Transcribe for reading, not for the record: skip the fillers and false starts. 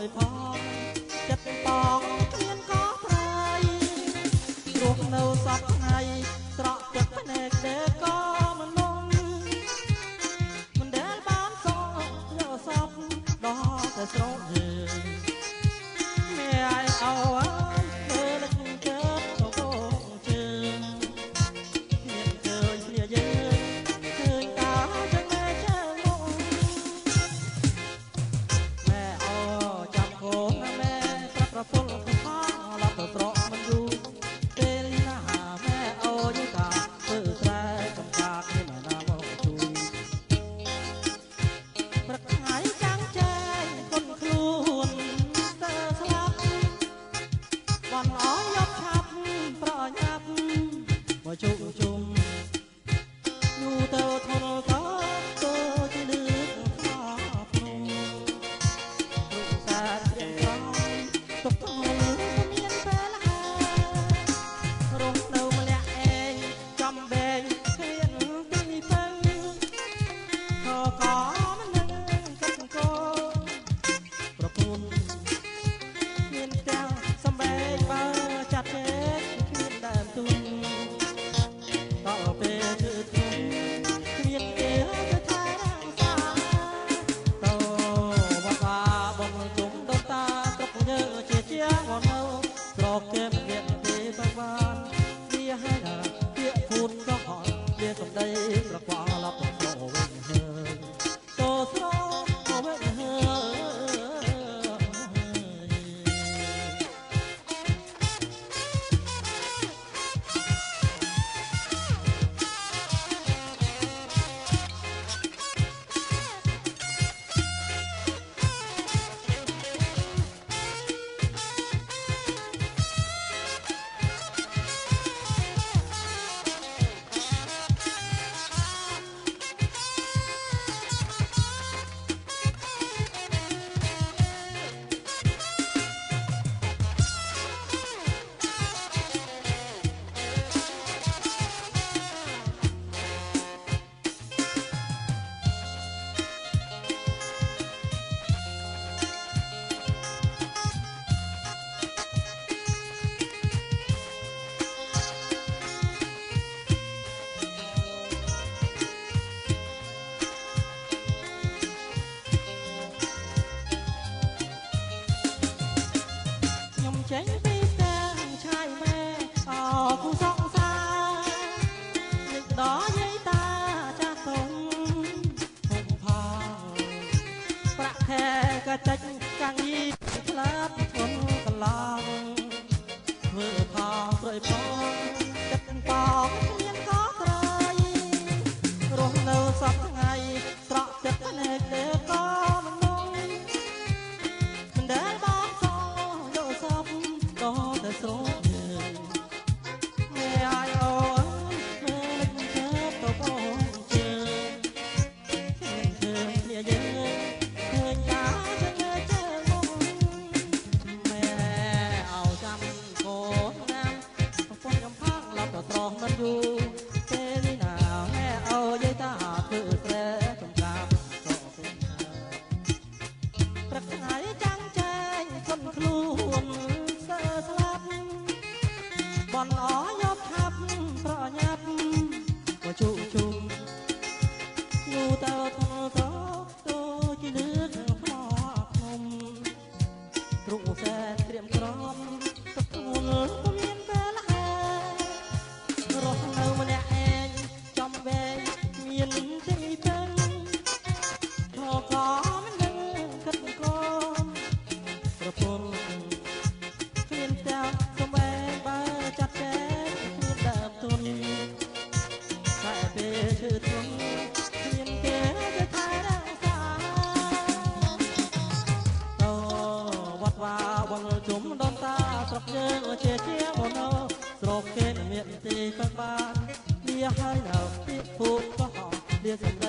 យផងចិត្តបងគ្មានក៏ត្រៃរស់នៅសពថ្ងៃស្រក់ទឹកភ្នែកតែក៏មិនលងមិនដែលបានសងយកសពដល់តែស្រោចយើងមេអាយអោអើយមើលទឹកចិត្តទៅបងជើងមានឃើញគ្នាយើងឃើញតាចឹងតែជើងមកម៉ែអោចាប់កូនម៉ែប្រាប់ប្រពន្ធទៅផងឡប់ទៅត្រកមិនយូរពេលណាម៉ែអោយតាធ្វើស្រែកំកាកនេះណាមកជួយព្រឹកថ្ងៃចាំងចែងគុនខ្លួនទៅស្លាប់วันអោយប់ឆាប់ប្រញាប់មកជុំជុំយូរទៅធនក៏ទៅជាលឺខ្លោភ្នំរូបសាត្រៀមក្រោយទុកធំមានពេលហើយរស់នៅម្នាក់ឯងចំបែងគ្មានទីពឹងក៏មិននឹងគិតកោប្រពន្ធមានទាំងសំបែងបើចាត់ពេកគ្មានដើមទុនដល់ពេលធ្វើធំគ្មានគេទៅថែរក្សាទៅវត្តវាបងជុំដូនតាស្រុកយើងជាជាងមកនៅស្រុកគេមានទេបានវាហើយណាពាក្យគូនក៏ហត់វាសំដីប្រកបឡប់ទៅស្រវិញហើយទៅស្រវិញហើយចេញពីផ្ទះឆាយម៉ែអោគូសងសានឹកដល់យាយតាចាស់ទុំហុំផងប្រាក់ខែក៏តិចកាំងយីផ្លាប់ធន់កន្លងធ្វើផងព្រួយផងចិត្តបងមានក៏ក្រៃរស់នៅសពថ្ងៃស្រក់ចិត្តភ្នែកតែក៏មិនងងមិនដែលបងសងយកសពដល់តែស្រោចយើងមេអាយអូមើលទឹកទៅបងជើងឃើញគ្នាយើងឃើញតាចឹងតែជើងមកមេអោចាំកូនណាប្រពន្ធកំផាំងឡប់ទៅត្រោះមិនយូរពេលនេះណាមេអូយាយតាធ្វើស្រែចំការស្រកវិញហើយព្រឹកថ្ងៃចាំងចែងគុនខ្លួនស្លាប់បនអយកឆាប់ប្រញាប់មកជុំជុំយូរទៅធំត្រទៅជាលឿនខ្មោខ្ញុំរូបសែនត្រៀមក្រំទឹកធ្ងន់ក៏មានពេលហើយរស់នៅម្នាក់ឯងចំបែងមានទីពឹងក៏មិននឹងគិតកូនប្រពន្ធគ្មានទាំងសំបែងបើចាត់ចែងគ្មានដើមទុនតែពេលធ្វើធំគ្មានគេទៅថែរក្សាទៅវត្តវាបងជុំដូនតាស្រុកយើងជាជាងមកនៅស្រុកគេមានទេក៏បានវាហើយនៅពីពូកក៏ហោះវាសំដី